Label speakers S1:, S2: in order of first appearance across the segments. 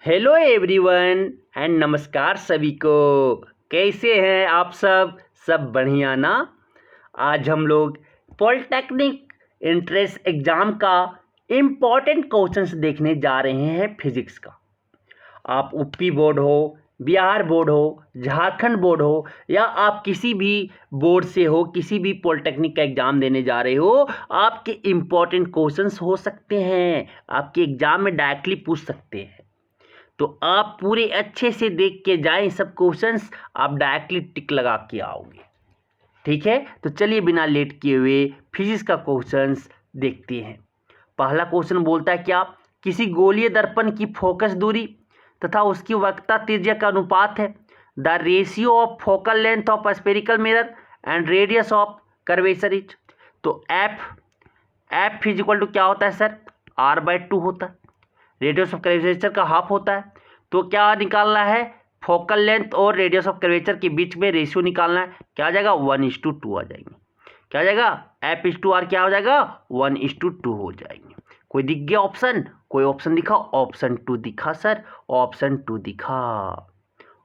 S1: Hello everyone and नमस्कार सभी को। कैसे हैं आप सब बढ़िया ना। आज हम लोग पॉलिटेक्निक एंट्रेंस एग्ज़ाम का इम्पॉर्टेंट क्वेश्चंस देखने जा रहे हैं फिजिक्स का। आप यूपी बोर्ड हो, बिहार बोर्ड हो, झारखंड बोर्ड हो या आप किसी भी बोर्ड से हो, किसी भी पॉलिटेक्निक का एग्ज़ाम देने जा रहे हो, आपके इम्पॉर्टेंट क्वेश्चंस हो सकते हैं, आपके एग्ज़ाम में डायरेक्टली पूछ सकते हैं। तो आप पूरे अच्छे से देख के जाएं सब क्वेश्चंस, आप डायरेक्टली टिक लगा के आओगे। ठीक है, तो चलिए बिना लेट किए हुए फिजिक्स का क्वेश्चंस देखते हैं। पहला क्वेश्चन बोलता है क्या, किसी गोलीय दर्पण की फोकस दूरी तथा उसकी वक्रता त्रिज्या का अनुपात है the ratio of focal length of spherical mirror and radius of curvature is. तो एफ इज इक्वल टू क्या होता है सर, r/2 होता है। रेडियस ऑफ कर्वेचर का हाफ होता है। तो क्या निकालना है, फोकल लेंथ और रेडियस ऑफ कर्वेचर के बीच में रेशियो निकालना है। क्या आ जाएगा, 1:2 आ जाएंगे। क्या आ जाएगा, F/R क्या हो जाएगा, 1:2 हो जाएंगे। कोई दिख गया ऑप्शन, कोई ऑप्शन दिखा, ऑप्शन 2 दिखा सर, ऑप्शन 2 दिखा,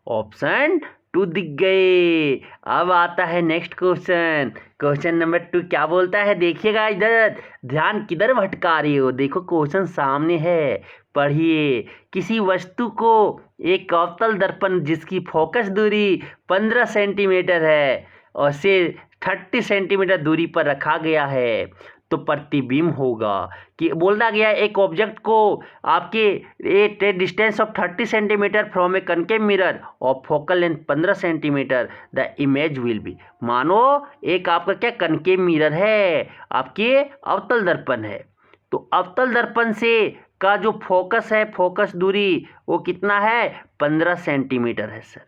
S1: ऑप्शन 2 दिख गए। अब आता है नेक्स्ट क्वेश्चन। क्वेश्चन नंबर 2 क्या बोलता है, देखिएगा इधर, ध्यान किधर भटका रही हो, देखो क्वेश्चन सामने है, पढ़िए। किसी वस्तु को एक अवतल दर्पण जिसकी फोकस दूरी 15 सेंटीमीटर है और से 30 सेंटीमीटर दूरी पर रखा गया है तो प्रतिबिंब होगा। कि बोला गया एक ऑब्जेक्ट को आपके a distance of 30 centimetre from a concave mirror और focal length 15 centimetre the image will be. मानो एक आपका क्या कनकेव मिरर है, आपके अवतल दर्पण है, तो अवतल दर्पण से का जो फोकस है, फोकस दूरी वो कितना है, 15 सेंटीमीटर है सर।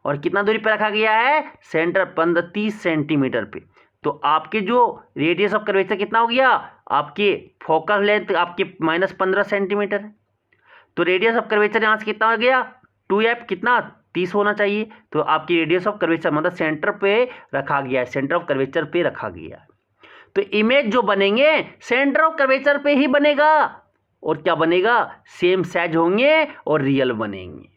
S1: और कितना दूरी पर रखा गया है, सेंटर 30 सेंटीमीटर पे। तो आपके जो रेडियस ऑफ कर्वेचर कितना हो गया, आपके फोकल लेंथ आपके -15 सेंटीमीटर है। तो रेडियस ऑफ कर्वेचर यहाँ से कितना हो गया, 2f, कितना 30 होना चाहिए। तो आपकी रेडियस ऑफ कर्वेचर मतलब सेंटर पे रखा गया है, सेंटर ऑफ कर्वेचर पे रखा गया है। तो इमेज जो बनेंगे सेंटर ऑफ कर्वेचर पे ही बनेगा। और क्या बनेगा, सेम साइज होंगे और रियल बनेंगे,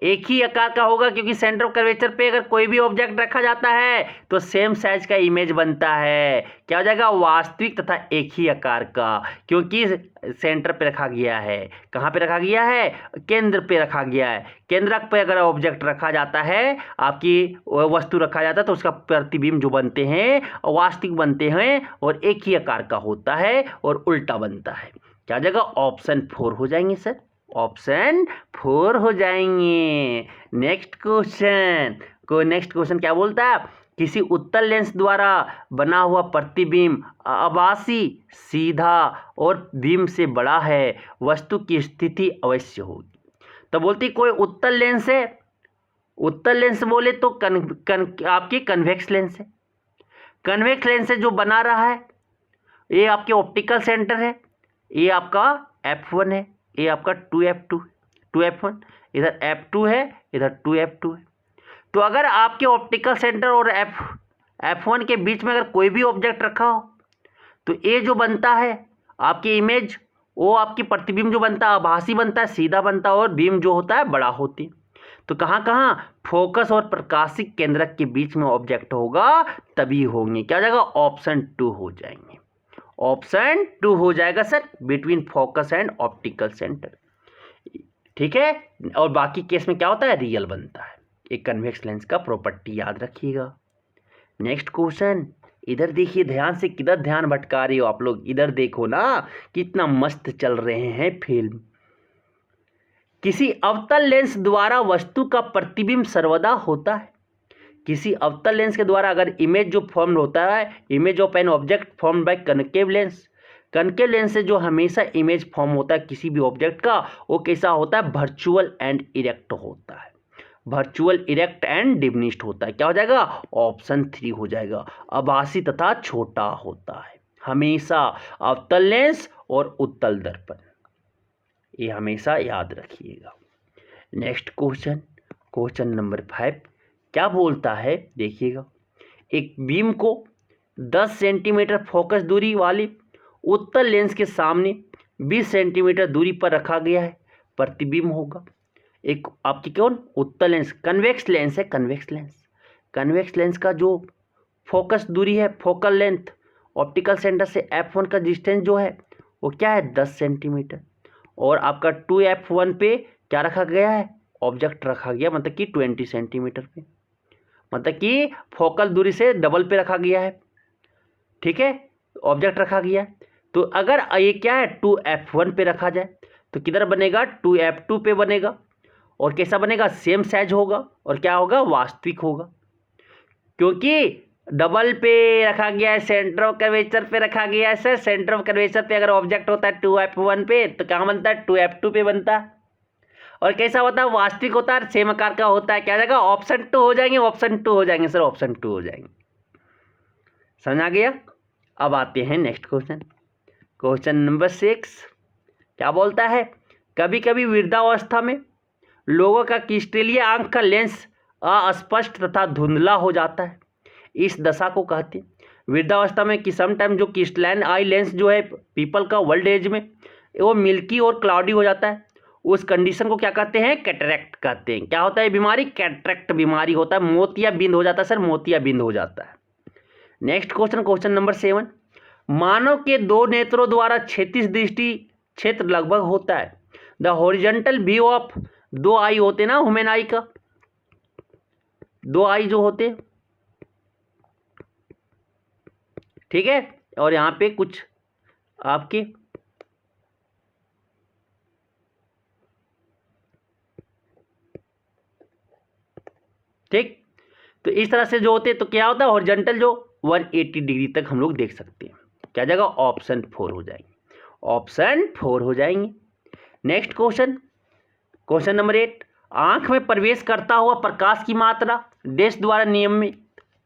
S1: एक ही आकार का होगा, क्योंकि सेंटर ऑफ कर्वेचर पे अगर कोई भी ऑब्जेक्ट रखा जाता है तो सेम साइज का इमेज बनता है। क्या हो जाएगा, वास्तविक तथा एक ही आकार का, क्योंकि सेंटर पे रखा गया है। कहाँ पे रखा गया है, केंद्र पे रखा गया है। केंद्रक पे अगर ऑब्जेक्ट रखा जाता है, आपकी वस्तु रखा जाता है, तो उसका प्रतिबिंब जो बनते हैं वास्तविक बनते हैं और एक ही आकार का होता है और उल्टा बनता है। क्या जगह, ऑप्शन 4 हो जाएंगे सर, ऑप्शन 4 हो जाएंगे। नेक्स्ट क्वेश्चन क्या बोलता है, किसी उत्तल लेंस द्वारा बना हुआ प्रतिबिंब आभासी, सीधा और बिंब से बड़ा है, वस्तु की स्थिति अवश्य होगी। तो बोलती कोई उत्तल लेंस है, उत्तल लेंस बोले तो आपकी कन्वेक्स लेंस है। कन्वेक्स लेंस से जो बना रहा है, ये आपके ऑप्टिकल सेंटर है, ये आपका F1 है, ये आपका 2F1, इधर F2 है, इधर 2F2 है। तो अगर आपके ऑप्टिकल सेंटर और F1 के बीच में अगर कोई भी ऑब्जेक्ट रखा हो, तो ये जो बनता है आपकी इमेज, वो आपकी प्रतिबिंब जो बनता है आभासी बनता है, सीधा बनता है, और बिंब जो होता है बड़ा होती है। तो कहाँ कहाँ, फोकस और प्रकाशिक केंद्रक के बीच में ऑब्जेक्ट होगा तभी होंगे। क्या हो जाएगा, ऑप्शन 2 हो जाएंगे, ऑप्शन 2 हो जाएगा sir, between focus and optical centre. ठीक है, और बाकी केस में क्या होता है, रियल बनता है। एक कन्वेक्स लेंस का प्रॉपर्टी याद रखिएगा। नेक्स्ट क्वेश्चन, इधर देखिए ध्यान से, किधर ध्यान भटका रही हो आप लोग, इधर देखो ना, कितना मस्त चल रहे हैं फिल्म। किसी अवतल लेंस द्वारा वस्तु का प्रतिबिंब सर्वदा होता है। किसी अवतल लेंस के द्वारा अगर इमेज जो फॉर्म होता है, image of an object form by concave lens, concave lens से जो हमेशा इमेज फॉर्म होता है किसी भी ऑब्जेक्ट का, वो कैसा होता है, वर्चुअल एंड इरेक्ट होता है, वर्चुअल इरेक्ट एंड डिमिनिश्ड होता है। क्या हो जाएगा, ऑप्शन 3 हो जाएगा, आभासी तथा छोटा होता है हमेशा, अवतल लेंस और उत्तल दर्पण, ये हमेशा याद रखिएगा। नेक्स्ट क्वेश्चन नंबर 5 क्या बोलता है, देखिएगा, एक बीम को 10 सेंटीमीटर फोकस दूरी वाली उत्तल लेंस के सामने 20 सेंटीमीटर दूरी पर रखा गया है, प्रतिबिंब होगा। एक आपकी कौन उत्तल लेंस, कन्वेक्स लेंस है, कन्वेक्स लेंस। कन्वेक्स लेंस का जो फोकस दूरी है, फोकल लेंथ ऑप्टिकल सेंटर से f1 का डिस्टेंस जो है वो क्या है 10 सेंटीमीटर। और आपका 2f1 पे क्या रखा गया है, ऑब्जेक्ट रखा गया, मतलब कि 20 सेंटीमीटर पे, मतलब कि फोकल दूरी से डबल पे रखा गया है। ठीक है, ऑब्जेक्ट रखा गया है। तो अगर ये क्या है 2f1 पे रखा जाए तो किधर बनेगा 2f2 पे बनेगा। और कैसा बनेगा, सेम साइज होगा और क्या होगा वास्तविक होगा, क्योंकि डबल पे रखा गया है, सेंटर ऑफ कर्वेचर पे रखा गया है। सर सेंटर ऑफ कर्वेचर पे अगर ऑब्जेक्ट होता है 2f1 पे तो कहाँ बनता है 2f2 पे बनता है। और कैसा होता है वास्तविक होता है, सेम आकार का होता है। क्या जाएगा ऑप्शन 2 हो जाएंगे, ऑप्शन 2 हो जाएंगे सर, ऑप्शन 2 हो जाएंगे। समझ आ गया। अब आते हैं नेक्स्ट क्वेश्चन, क्वेश्चन नंबर 6 क्या बोलता है, कभी कभी वृद्धावस्था में लोगों का क्रिस्टलीय आंख का लेंस अस्पष्ट तथा धुंधला हो जाता है, इस दशा को कहते हैं वृद्धावस्था में कि सम टाइम जो क्रिस्टलाइन आई लेंस जो है पीपल का वर्ल्ड एज में वो मिल्की और क्लाउडी हो जाता है, उस कंडीशन को क्या कहते हैं कैटरेक्ट कहते हैं। क्या होता है बीमारी, कैटरेक्ट बीमारी होता है, मोतिया बिंद हो जाता है सर, मोतिया बिंद हो जाता है। नेक्स्ट क्वेश्चन, क्वेश्चन नंबर 7, मानव के दो नेत्रों द्वारा क्षैतिज दृष्टि क्षेत्र लगभग होता है। द हॉरिजॉन्टल व्यू ऑफ, दो आई होते ना ह्यूमन आई का, दो आई जो होते, ठीक है। और यहाँ पे कुछ आपके ठीक, तो इस तरह से जो होते तो क्या होता है हॉरिजॉन्टल जो 180 डिग्री तक हम लोग देख सकते हैं। क्या जगह ऑप्शन 4 हो जाएंगे, ऑप्शन 4 हो जाएंगे। नेक्स्ट क्वेश्चन, क्वेश्चन नंबर 8, आंख में प्रवेश करता हुआ प्रकाश की मात्रा डैश द्वारा नियमित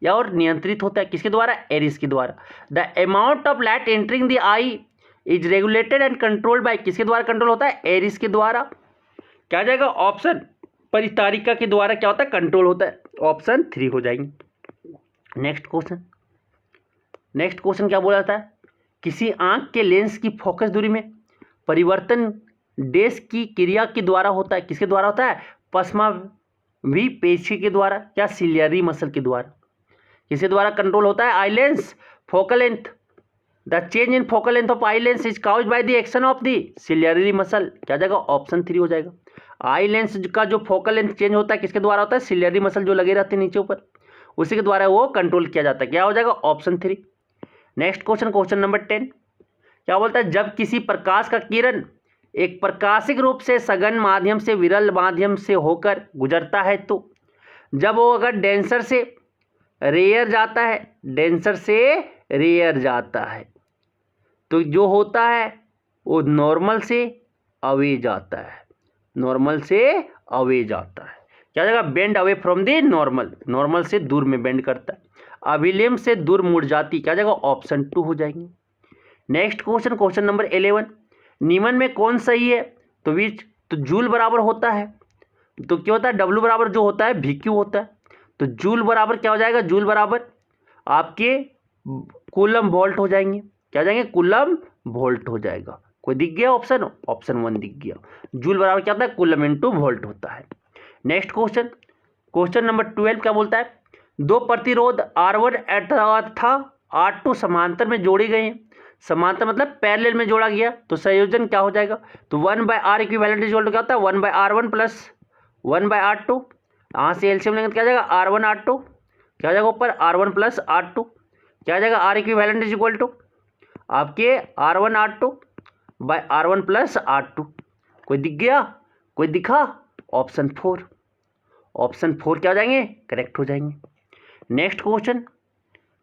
S1: या और नियंत्रित होता है, किसके द्वारा, एरिस के द्वारा। The amount of light entering the I is regulated and controlled by, किसके द्वारा कंट्रोल होता है, एरिस के द्वारा। क्या जाएगा ऑप्शन, परितारिका के द्वारा क्या होता है कंट्रोल होता है, ऑप्शन 3 हो जाएंगे। नेक्स्ट क्वेश्चन, नेक्स्ट क्वेश्चन क्या बोला जाता है, किसी आंख के लेंस की फोकस दूरी में परिवर्तन डैश की क्रिया के द्वारा होता है, किसके द्वारा होता है, पश्मा भी पेशी के द्वारा, क्या सिलियरी मसल के द्वारा, किसके द्वारा कंट्रोल होता है, eye lens focal length. The change in focal length of eye lens is caused by the action of the ciliary muscle. क्या जाएगा ऑप्शन 3 हो जाएगा। आई लेंस का जो फोकल लेंथ चेंज होता है किसके द्वारा होता है, सिलियरी मसल जो लगे रहते हैं नीचे ऊपर, उसी के द्वारा वो कंट्रोल किया जाता है। क्या हो जाएगा option 3। Next question, question number 10 क्या बोलता है, जब किसी प्रकाश का किरण एक प्रकाशिक रूप से सघन माध्यम से विरल माध्यम से होकर गुजरता है तो जब वो अगर डेंसर से रेयर जाता है, डेंसर से रेयर जाता है तो जो होता है वो नॉर्मल से अवे जाता है, नॉर्मल से अवे जाता है। क्या जाएगा bend away from the normal, normal से दूर में बेंड करता है। अभिलंब से दूर मुड़ जाती, क्या जाएगा ऑप्शन 2 हो जाएंगे। नेक्स्ट क्वेश्चन, क्वेश्चन नंबर 11, निम्न में कौन सही है, तो विच, तो जूल बराबर होता है, तो क्या होता है डब्ल्यू बराबर जो होता है वी क्यू होता है, तो जूल बराबर क्या हो जाएगा, जूल बराबर आपके कूलम वोल्ट हो जाएंगे। क्या हो जाएंगे कूलम वोल्ट हो जाएगा। कोई दिख गया ऑप्शन, ऑप्शन 1 दिख गया। जूल बराबर क्या होता है कूलम इनटू वोल्ट होता है। नेक्स्ट क्वेश्चन, क्वेश्चन नंबर 12 क्या बोलता है, दो प्रतिरोध R1 तथा R2 समांतर में जोड़े गए हैं, समांतर मतलब पैरेलल में जोड़ा गया, तो संयोजन क्या हो जाएगा, तो 1/R इक्विवेलेंट इक्वल टू क्या होता है 1/R1 प्लस 1/R2। यहाँ से एलसीएम लेंगे तो क्या जाएगा R1 R2, क्या हो जाएगा ऊपर R1 प्लस R2, क्या हो जाएगा R equivalent is equal to आपके R1 R2 bye R1 plus R2। कोई दिख गया, कोई दिखा, ऑप्शन 4, ऑप्शन 4 क्या हो जाएंगे करेक्ट हो जाएंगे। नेक्स्ट क्वेश्चन,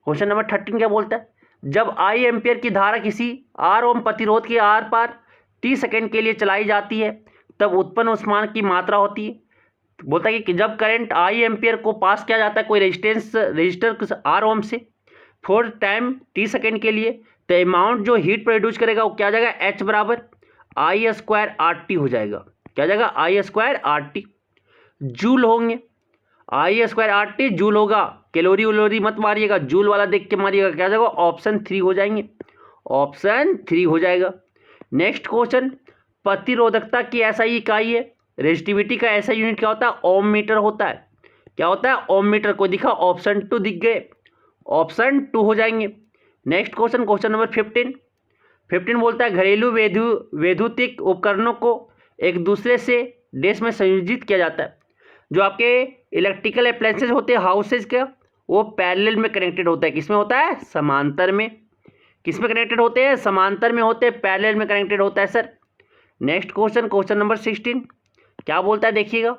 S1: क्वेश्चन नंबर 13 क्या बोलता है, जब आई एम्पियर की धारा किसी R ओम प्रतिरोध के आर पार t सेकेंड के लिए चलाई जाती है तब उत्पन्न उष्मा की मात्रा होती है। बोलता है कि जब करंट आई एम्पियर को पास किया जाता है कोई रजिस्टर R ओम से फॉर टाइम t सेकेंड के लिए, तो अमाउंट जो हीट प्रोड्यूस करेगा वो क्या हो जाएगा H बराबर I स्क्वायर RT हो जाएगा। क्या हो जाएगा I स्क्वायर RT, जूल होंगे, I स्क्वायर RT जूल होगा, कैलोरी उलोरी मत मारिएगा, जूल वाला देख के मारिएगा। क्या जाएगा ऑप्शन 3 हो जाएंगे, ऑप्शन 3 हो जाएगा। नेक्स्ट क्वेश्चन, प्रतिरोधकता की एसआई इकाई है। रेजिस्टिविटी का एसआई यूनिट क्या होता है? ओम मीटर होता है। क्या होता है? ओम मीटर। कोई दिखा? ऑप्शन 2 दिख गए, ऑप्शन 2 हो जाएंगे। नेक्स्ट क्वेश्चन, क्वेश्चन नंबर 15 बोलता है घरेलू वैद्युतिक उपकरणों को एक दूसरे से देश में संयोजित किया जाता है। जो आपके इलेक्ट्रिकल अप्लायंसेज होते हैं हाउसेज के, वो पैरेलल में कनेक्टेड होता है। किसमें होता है? समांतर में। किसमें कनेक्टेड होते हैं? समांतर में होते हैं, पैरेलल में कनेक्टेड होता है sir. Next question, question number 16 क्या बोलता है देखिएगा,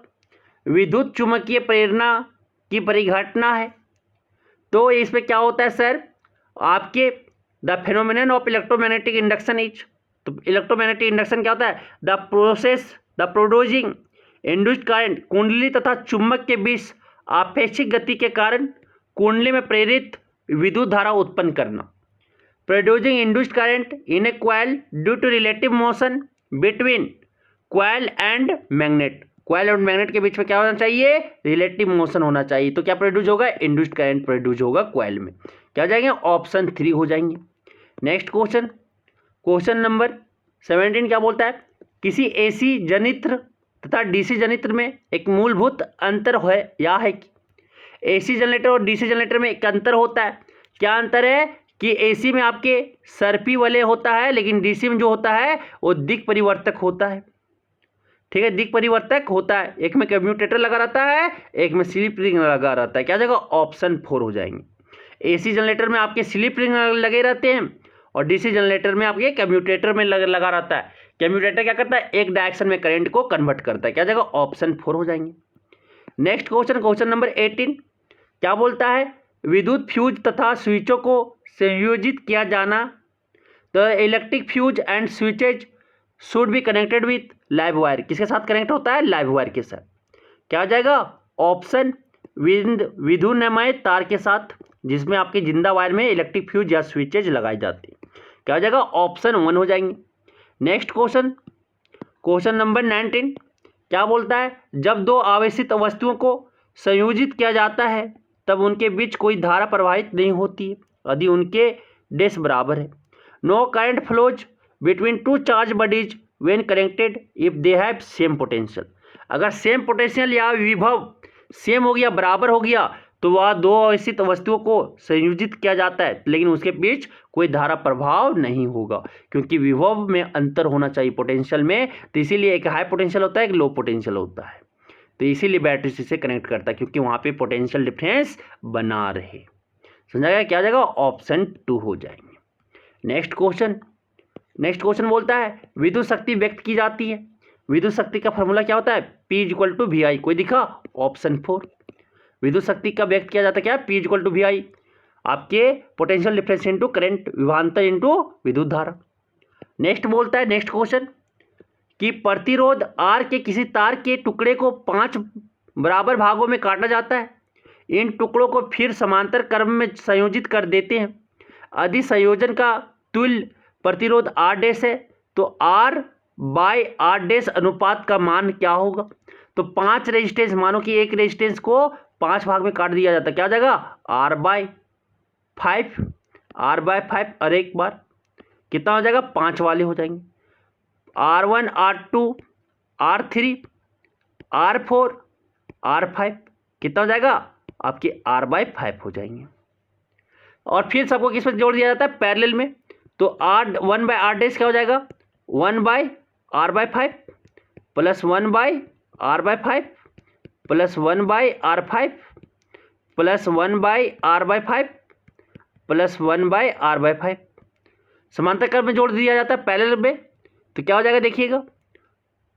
S1: विद्युत चुम्बकीय प्रेरणा की परिघटना है। तो इसमें क्या होता है सर? आपके the phenomenon of electromagnetic induction is, तो इलेक्ट्रोमैग्नेटिक इंडक्शन क्या होता है? द प्रोड्यूसिंग इंड्यूस्ड करंट, कुंडली तथा चुंबक के बीच आपेक्षिक गति के कारण कुंडली में प्रेरित विद्युत धारा उत्पन्न करना। Producing induced current in a coil due to relative motion between coil and magnet. Coil और मैग्नेट के बीच में क्या होना चाहिए? रिलेटिव मोशन होना चाहिए। तो क्या प्रोड्यूस होगा? इंड्यूस्ड करंट प्रोड्यूस होगा कॉइल में। क्या हो जाएंगे? ऑप्शन 3 हो जाएंगे। नेक्स्ट क्वेश्चन, क्वेश्चन नंबर 17 क्या बोलता है, किसी एसी जनित्र तथा डीसी जनित्र में एक मूलभूत अंतर है या है कि एसी जनरेटर और डीसी जनरेटर में एक अंतर होता है। क्या अंतर है? कि एसी में आपके सर्पी वाले होता है, लेकिन डीसी में जो होता है वो दिक् परिवर्तक होता है। ठीक है, दिक् परिवर्तक होता है। एक में कम्यूटेटर लगा रहता है, एक में स्लिप रिंग लगा रहता है। क्या जगह? ऑप्शन 4 हो जाएंगे। एसी जनरेटर में आपके स्लिप रिंग लगे रहते हैं और डीसी जनरेटर में आपके कम्यूटेटर में लगा रहता है। कम्यूटेटर क्या करता है? एक डायरेक्शन में करंट को कन्वर्ट करता है। क्या जगह? ऑप्शन 4 हो जाएंगे। नेक्स्ट क्वेश्चन, क्वेश्चन नंबर 18 क्या बोलता है, विद्युत फ्यूज तथा स्विचों को संयोजित किया जाना। तो electric fuse and switches should be connected with live wire. किसके साथ कनेक्ट होता है? लाइव वायर के साथ। क्या हो जाएगा? ऑप्शन विद्युन्मय तार के साथ, जिसमें आपके जिंदा वायर में इलेक्ट्रिक फ्यूज या स्विचेज लगाई जाती है। क्या हो जाएगा? ऑप्शन 1 हो जाएंगे। नेक्स्ट क्वेश्चन, क्वेश्चन नंबर 19 क्या बोलता है, जब दो आवेशित वस्तुओं को संयोजित किया जाता है तब उनके बीच कोई धारा प्रवाहित नहीं होती है यदि उनके डेस बराबर है। No current flows between two charge bodies when connected if they have same potential. अगर सेम पोटेंशियल या विभव सेम हो गया, बराबर हो गया, तो वह दो आवेशित वस्तुओं को संयोजित किया जाता है, लेकिन उसके बीच कोई धारा प्रभाव नहीं होगा, क्योंकि विभव में अंतर होना चाहिए पोटेंशियल में। तो इसीलिए एक हाई पोटेंशियल होता है, एक लो पोटेंशियल होता है। तो इसीलिए बैटरी से कनेक्ट करता है, क्योंकि वहाँ पे पोटेंशियल डिफरेंस बना रहे। समझा गया? क्या जाएगा? ऑप्शन 2 हो जाएंगे। नेक्स्ट क्वेश्चन बोलता है विद्युत शक्ति व्यक्त की जाती है। विद्युत शक्ति का फॉर्मूला क्या होता है? P = VI। कोई दिखा? ऑप्शन 4। विद्युत शक्ति का व्यक्त किया जाता है क्या? P = VI, आपके पोटेंशियल डिफरेंस इंटू करंट, विभवांतर इंटू विद्युत धारा। नेक्स्ट बोलता है, नेक्स्ट क्वेश्चन, कि प्रतिरोध R के किसी तार के टुकड़े को 5 बराबर भागों में काटा जाता है। इन टुकड़ों को फिर समांतर क्रम में संयोजित कर देते हैं। यदि संयोजन का तुल्य प्रतिरोध R' है तो R/R' अनुपात का मान क्या होगा? तो 5 रेजिस्टेंस, मानो कि एक रेजिस्टेंस को 5 भाग में काट दिया जाता है। क्या हो जाएगा? R/5 और एक बार कितना हो जाएगा? 5 वाले हो जाएंगे। R1, R2, R3, R4, R5 कितना हो जाएगा? आपके R/5 हो जाएंगे। और फिर सबको किस में जोड़ दिया जाता है? पैरेलल में। तो R1/R' क्या हो जाएगा? 1/R/5 plus 1/R/5 plus 1/R5 plus 1/R/5 plus 1/R/5 समांतर क्रम में जोड़ दिया जाता है पैरेलल में। तो क्या हो जाएगा? देखिएगा,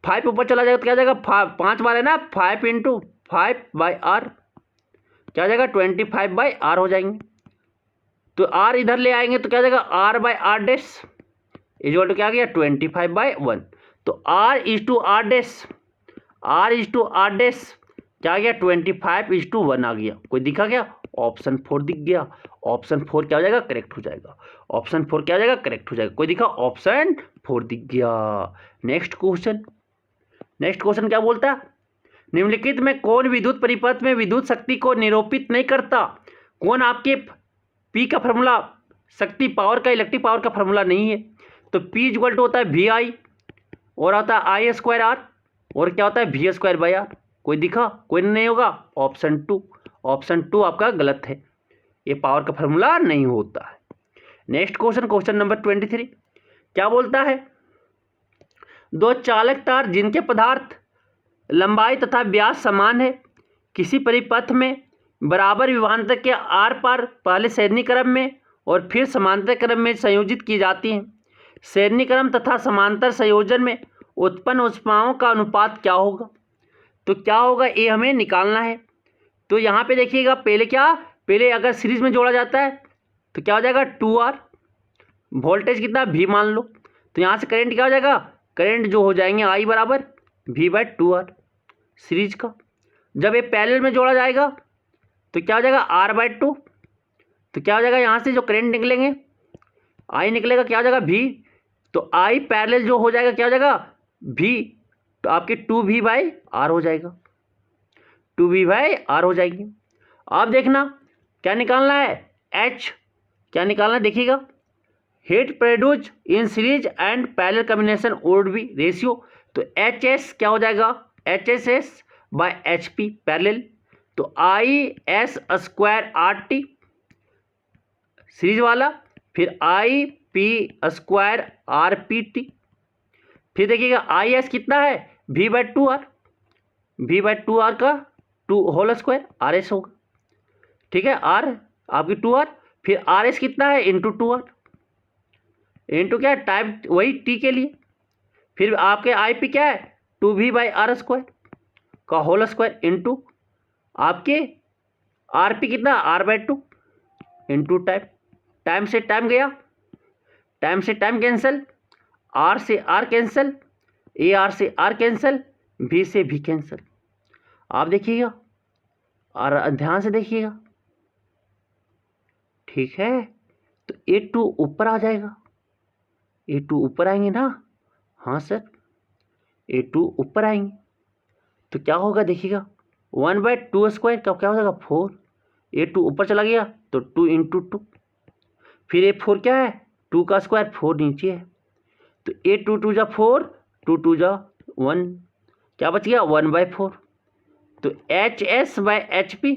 S1: 5 ऊपर चला जाएगा तो क्या हो जाएगा? 5 बार है ना, 5 × 5/R क्या हो जाएगा? 25/R हो जाएंगे। तो R इधर ले आएंगे तो क्या हो जाएगा? R/R' इक्वल टू क्या आ गया? 25/1। तो R/R' क्या आ गया? 25:1 आ गया। कोई दिखा क्या? ऑप्शन 4 दिख गया। ऑप्शन 4 क्या हो जाएगा? करेक्ट हो जाएगा। ऑप्शन 4 क्या हो जाएगा? करेक्ट हो जाएगा। कोई दिखा? ऑप्शन 4 दिख गया। नेक्स्ट क्वेश्चन क्या बोलता है, निम्नलिखित में कौन विद्युत परिपथ में विद्युत शक्ति को निरूपित नहीं करता? कौन आपके P का फॉर्मूला, शक्ति पावर का, इलेक्ट्रिक पावर का फॉर्मूला नहीं है? तो P = होता है VI, और आता है आई स्क्वायर आर, और क्या होता है वी स्क्वायर बाई आर। कोई दिखा? कोई नहीं होगा। ऑप्शन टू, ऑप्शन टू आपका गलत है, ये पावर का फॉर्मूला नहीं होता है। नेक्स्ट क्वेश्चन, क्वेश्चन नंबर 23 क्या बोलता है? दो चालक तार जिनके पदार्थ लंबाई तथा व्यास समान है, किसी परिपथ में बराबर विभवांतर के आर पार पहले श्रेणी क्रम में और फिर समांतर क्रम में संयोजित की जाती हैं। श्रेणी क्रम तथा समांतर संयोजन में उत्पन्न ऊष्माओं का अनुपात क्या होगा? तो क्या होगा ये हमें निकालना है। तो यहाँ पे देखिएगा, पहले क्या, पहले अगर सीरीज में जोड़ा जाता है तो क्या हो जाएगा 2R, वोल्टेज कितना V मान लो, तो यहाँ से करंट क्या हो जाएगा, करंट जो हो जाएंगे I बराबर V/2R सीरीज का। जब ये पैरेलल में जोड़ा जाएगा तो क्या हो जाएगा R/2, तो क्या हो जाएगा यहाँ से जो करंट निकलेंगे I निकलेगा, क्या हो जाएगा V, तो I पैरेलल जो हो जाएगा क्या हो जाएगा V, तो आपके 2V/R हो जाएगा, 2V/R हो जाएगी। अब देखना क्या निकालना है, H क्या निकालना है, देखिएगा heat produce in series and parallel combination would be ratio, तो HS क्या हो जाएगा HSS/HP पैरेलल, तो IS स्क्वायर RT सीरीज वाला, फिर IP स्क्वायर RPT, फिर देखिएगा IS कितना है V/2R, V/2R का 2 होल स्क्वायर RS होगा, ठीक है, R आपकी 2R, फिर RS कितना है इंटू 2R, इंटू क्या है टाइम वही T के लिए, फिर आपके IP क्या है 2V/R स्क्वायर का होल स्क्वायर इंटू आपके RP कितना R/2 इंटू टाइम, टाइम से टाइम गया, टाइम से टाइम कैंसिल, R से R कैंसिल, AR से R कैंसिल, V से V कैंसिल। आप देखिएगा और ध्यान से देखिएगा, ठीक है, तो A2 ऊपर आ जाएगा, A2 ऊपर आएंगे ना, हाँ सर A2 ऊपर आएंगे, तो क्या होगा देखिएगा 1/2 स्क्वायर का क्या हो जाएगा 4, A2 ऊपर चला गया तो 2 इंटू 2, फिर A4 क्या है 2 का स्क्वायर 4 नीचे है, तो A2 2 जा 4, 2 2 जा 1, क्या बच गया 1/4, तो HS/HP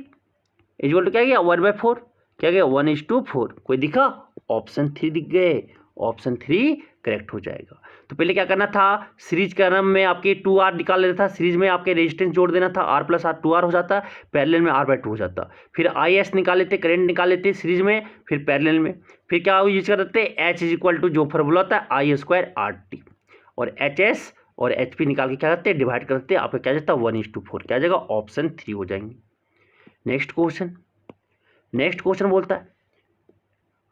S1: इक्वल टू क्या गया 1/4, क्या गया 1:4। कोई दिखा? ऑप्शन 3 दिख गए, ऑप्शन 3 करेक्ट हो जाएगा। तो पहले क्या करना था, सीरीज क्रम में आपके 2R निकाल लेना था, सीरीज में आपके रेजिस्टेंस जोड़ देना था, R+R 2R हो जाता, पैरेलल में R/2 हो जाता, फिर IS निकाल लेते, करंट निकाल लेते सीरीज में, फिर पैरेलल में, फिर क्या यूज कर देते H इक्वल टू जो फॉर्मूला होता है I² और HS और HP निकाल के क्या करते हैं डिवाइड करते हैं, आपका क्या जाता है 1:4, क्या जाएगा ऑप्शन 3 हो जाएंगे। नेक्स्ट क्वेश्चन, नेक्स्ट क्वेश्चन बोलता है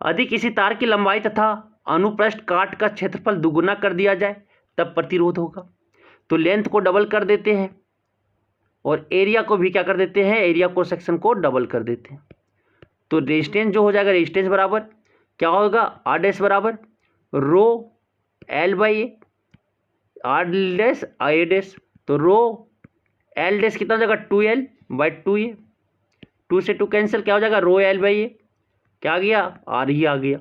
S1: यदि किसी तार की लंबाई तथा अनुप्रस्थ काट का क्षेत्रफल दुगुना कर दिया जाए तब प्रतिरोध होगा, तो लेंथ को डबल कर देते हैं और एरिया को भी क्या कर देते हैं, एरिया को सेक्शन को डबल कर देते हैं, तो रेजिस्टेंस जो हो जाएगा, रेजिस्टेंस बराबर क्या होगा R' बराबर रो L/A, R'/A', तो रो L' कितना हो जाएगा 2L/2A, 2 से 2 कैंसिल, क्या हो जाएगा रो L/A, क्या आ गया R ही आ गया,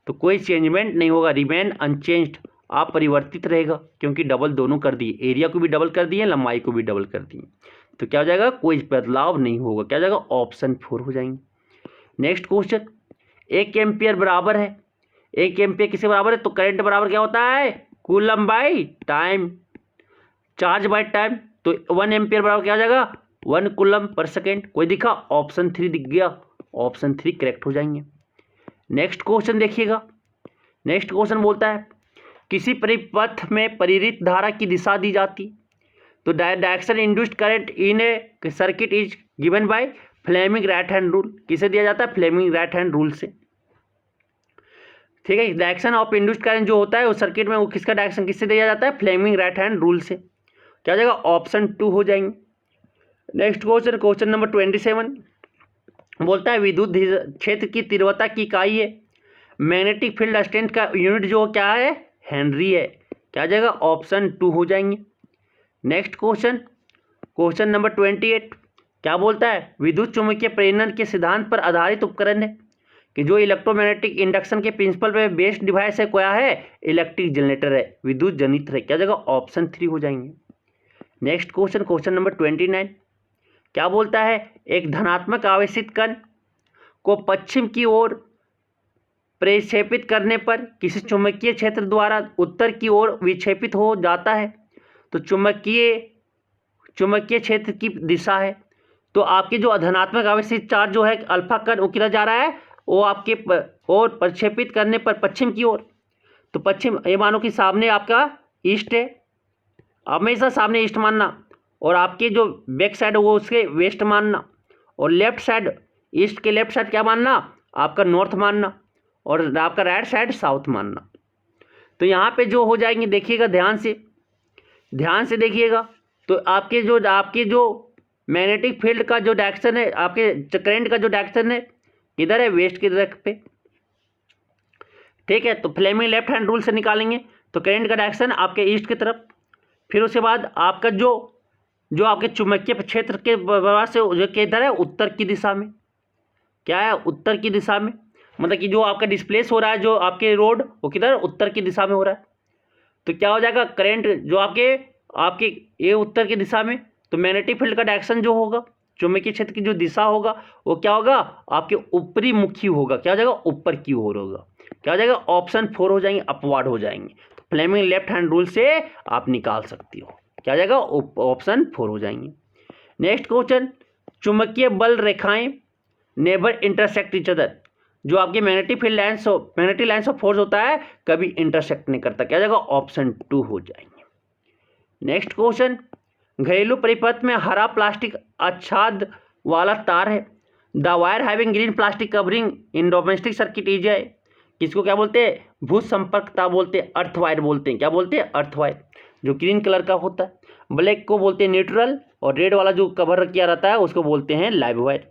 S1: तो कोई चेंजमेंट नहीं होगा, रिमेन अनचेंज्ड, अपरिवर्तित रहेगा, क्योंकि डबल दोनों कर दिए, एरिया को भी डबल कर दिए, लंबाई को भी डबल कर दिए, तो क्या हो जाएगा कोई बदलाव नहीं होगा, क्या हो जाएगा ऑप्शन 4 हो जाएंगे। नेक्स्ट क्वेश्चन, 1 एम्पियर बराबर है, 1 एम्पियर किसके बराबर है, तो करंट बराबर क्या होता है coulomb by time, charge by time, तो 1 एम्पियर बराबर क्या हो जाएगा 1 कूलम पर सेकेंड। कोई दिखा? ऑप्शन 3 दिख गया, ऑप्शन 3 करेक्ट हो जाएंगे। नेक्स्ट क्वेश्चन देखिएगा, नेक्स्ट क्वेश्चन बोलता है किसी परिपथ में प्रेरित धारा की दिशा दी जाती, तो direction induced current in a circuit is given by Fleming right hand rule, किसे दिया जाता है फ्लेमिंग राइट हैंड रूल से, ठीक है। डायरेक्शन ऑफ इंड्यूस्ड करंट जो होता है उस सर्किट में वो किसका डायरेक्शन किससे दिया जाता है फ्लेमिंग राइट हैंड रूल से, क्या हो जाएगा ऑप्शन 2 हो जाएंगे। नेक्स्ट क्वेश्चन, क्वेश्चन नंबर 27 बोलता है विद्युत क्षेत्र की तीव्रता की इकाई है, मैग्नेटिक फील्ड स्ट्रेंथ का यूनिट जो क्या है हेनरी है, क्या जाएगा ऑप्शन 2 हो जाएंगे। नेक्स्ट क्वेश्चन, क्वेश्चन नंबर 28 क्या बोलता है विद्युत चुम्बकीय प्रेरण के सिद्धांत पर आधारित उपकरण है, कि जो इलेक्ट्रोमैग्नेटिक इंडक्शन के प्रिंसिपल पे बेस्ड डिवाइस है क्या है, इलेक्ट्रिक जनरेटर है, विद्युत जनित है। क्या जगह ऑप्शन 3 हो जाएंगे। नेक्स्ट क्वेश्चन, क्वेश्चन नंबर 29 क्या बोलता है, एक धनात्मक आवेशित कण को पश्चिम की ओर प्रक्षेपित करने पर किसी चुंबकीय क्षेत्र द्वारा उत्तर की ओर विक्षेपित हो जाता है तो चुंबकीय क्षेत्र की दिशा है। तो आपके जो धनात्मक आवेशित चार्ज जो है अल्फा कण वो किधर जा रहा है, वो आपके और प्रक्षेपित करने पर पश्चिम की ओर। तो पश्चिम, ये मानो कि सामने आपका ईस्ट है, हमेशा सामने ईस्ट मानना, और आपके जो बैक साइड है वो उसके वेस्ट मानना, और लेफ्ट साइड, ईस्ट के लेफ्ट साइड क्या मानना, आपका नॉर्थ मानना, और आपका राइट साइड साउथ मानना। तो यहाँ पे जो हो जाएंगे देखिएगा, ध्यान से देखिएगा। तो आपके जो मैग्नेटिक फील्ड का जो डायरेक्शन है, आपके करंट का जो डायरेक्शन है किधर है, वेस्ट की तरफ पे। ठीक है, तो फ्लेमिंग लेफ्ट हैंड रूल से निकालेंगे तो करंट का डायरेक्शन आपके ईस्ट की तरफ। फिर उसके बाद आपका जो आपके चुंबकीय क्षेत्र के बराबर से जो किधर है, उत्तर की दिशा में। क्या है, उत्तर की दिशा में, मतलब कि जो आपका डिस्प्लेस हो रहा है जो आपके रोड, वो किधर, उत्तर की दिशा में हो रहा है। तो क्या हो जाएगा, करंट जो आपके ये उत्तर की दिशा में, तो मैग्नेटिक फील्ड का डायरेक्शन जो होगा, चुंबकीय क्षेत्र की जो दिशा होगा वो क्या होगा, आपके ऊपरी मुखी होगा। क्या हो जाएगा, ऊपर की ओर होगा। क्या हो जाएगा, ऑप्शन 4 हो जाएंगे, अपवार्ड हो जाएंगे। तो फ्लेमिंग लेफ्ट हैंड रूल से आप निकाल सकती हो। क्या हो जाएगा, ऑप्शन 4 हो जाएंगे। नेक्स्ट क्वेश्चन, चुंबकीय बल रेखाएं नेवर इंटरसेक्ट ईच अदर। जो आपके मैग्नेटिक लाइन्स ऑफ फोर्स होता है कभी इंटरसेक्ट नहीं करता। क्या हो जाएगा, ऑप्शन 2 हो जाएंगे। नेक्स्ट क्वेश्चन, घरेलू परिपथ में हरा प्लास्टिक आच्छाद वाला तार है। The wire having green plastic covering in domestic circuit is है। किसको क्या बोलते हैं, भू संपर्कता बोलते हैं, अर्थ वायर बोलते हैं। क्या बोलते हैं, अर्थ वायर, जो ग्रीन कलर का होता है। ब्लैक को बोलते हैं न्यूट्रल, और रेड वाला जो कवर किया रहता है उसको बोलते हैं live wire.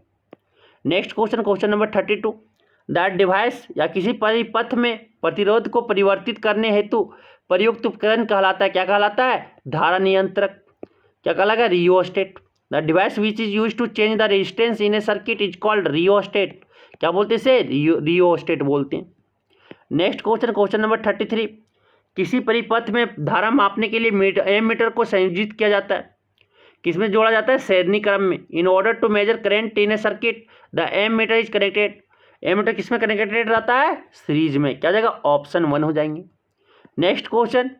S1: Next question, question number 32, that device या किसी परिपथ में प्रतिरोध को परिवर्तित करने हेतु प्रयुक्त उपकरण कहलाता है। क्या कहलाता है, धारा नियंत्रक। क्या कहलाएगा, rheostat. The device which is use to change the resistance in a circuit is called rheostat. क्या बोलते हैं इसे, रियोस्टेट बोलते हैं। नेक्स्ट क्वेश्चन, क्वेश्चन नंबर 33, किसी परिपथ में धारा मापने के लिए एमीटर को संयोजित किया जाता है। किसमें जोड़ा जाता है, श्रेणी क्रम में। In order to measure current in a circuit the ammeter is connected. Ammeter किसमें कनेक्टेड रहता है, सीरीज में। क्या जाएगा, ऑप्शन 1 हो जाएंगे। नेक्स्ट क्वेश्चन,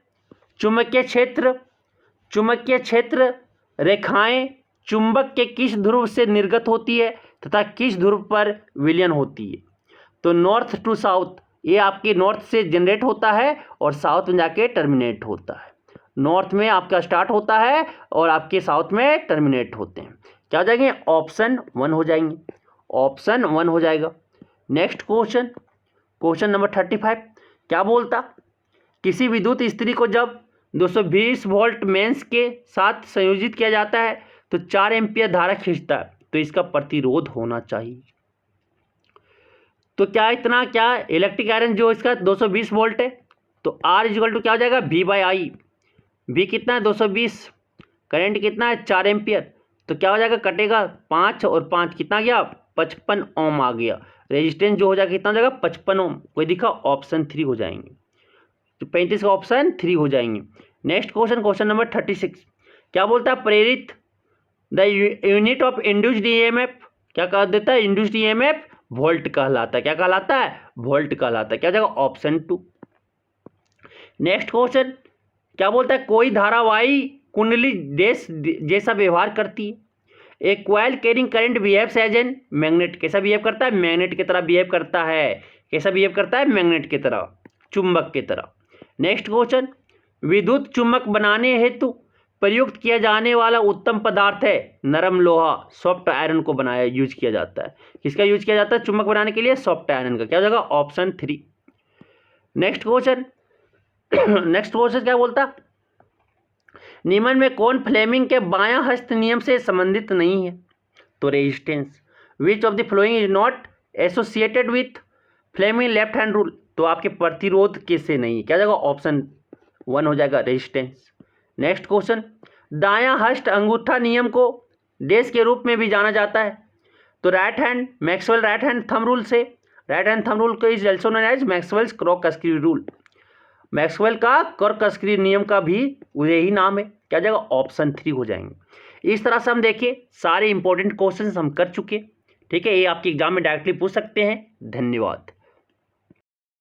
S1: चुंबकीय क्षेत्र रेखाएं चुंबक के किस ध्रुव से निर्गत होती है तथा किस ध्रुव पर विलयन होती है। तो नॉर्थ टू साउथ, ये आपके नॉर्थ से जनरेट होता है और साउथ में जाके टर्मिनेट होता है। नॉर्थ में आपका स्टार्ट होता है और आपके साउथ में टर्मिनेट होते हैं। क्या हो जाएंगे, ऑप्शन 1 हो जाएंगे। ऑप्शन 1 हो जाएगा। नेक्स्ट क्वेश्चन, क्वेश्चन नंबर 35 क्या बोलता, किसी विद्युत स्त्री को जब 220 वोल्ट मेंस के साथ संयोजित किया जाता है तो 4 एम्पियर धारा खींचता है, तो इसका प्रतिरोध होना चाहिए। तो क्या इलेक्ट्रिक आयरन जो इसका 220 वोल्ट है, तो R इक्वल टू क्या हो जाएगा, V/I। V कितना है, 220, करंट कितना है, 4 एम्पियर। तो क्या हो जाएगा, कटेगा 5 और 5 कितना गया, 55 ओम आ गया। रेजिस्टेंस जो हो जाएगा कितना हो जाएगा, 55 ओम। कोई दिखा, ऑप्शन 3 हो जाएंगे। तो 35 का ऑप्शन 3 हो जाएंगे। नेक्स्ट क्वेश्चन, क्वेश्चन नंबर 36 क्या बोलता है, प्रेरित the unit of induced EMF. क्या कह देता है, इंड्यूस्ड ईएमएफ वोल्ट कहलाता है। क्या कहलाता है, वोल्ट कहलाता है। क्या जाएगा, ऑप्शन 2। नेक्स्ट क्वेश्चन क्या बोलता है, कोई धारावाही कुंडली देश जैसा व्यवहार करती है। एक coil carrying current behaves as an magnet. कैसा बिहेव करता है, मैग्नेट की तरह बिहेव करता है। कैसा बिहेव करता है, मैग्नेट की तरह, चुंबक की तरह। नेक्स्ट क्वेश्चन, विद्युत चुंबक बनाने हेतु प्रयुक्त किया जाने वाला उत्तम पदार्थ है नरम लोहा, सॉफ्ट आयरन को यूज किया जाता है। किसका यूज किया जाता है चुंबक बनाने के लिए, सॉफ्ट आयरन का। क्या हो जाएगा, option 3। Next question, next question क्या बोलता, निम्न में कौन फ्लेमिंग के बायां हस्त नियम से संबंधित नहीं है। तो resistance. Which of the following is not associated with Fleming left hand rule. तो आपके प्रतिरोध किससे नहीं है। क्या जाएगा, ऑप्शन 1 हो जाएगा, रेजिस्टेंस। नेक्स्ट क्वेश्चन, दायां हस्त अंगूठा नियम को डैश के रूप में भी जाना जाता है। तो right hand, Maxwell right hand thumb rule से right hand thumb rule is also known as Maxwell's corkscrew rule. Maxwell का क्रॉस-कस्की नियम का भी यही नाम है। क्या जाएगा? ऑप्शन 3 हो जाएंगे। इस तरह से हम देखिए सारे इंपॉर्टेंट क्वेश्चन हम कर चुके। ठीक है, ये आपके एग्जाम में डायरेक्टली पूछ सकते हैं। धन्यवाद।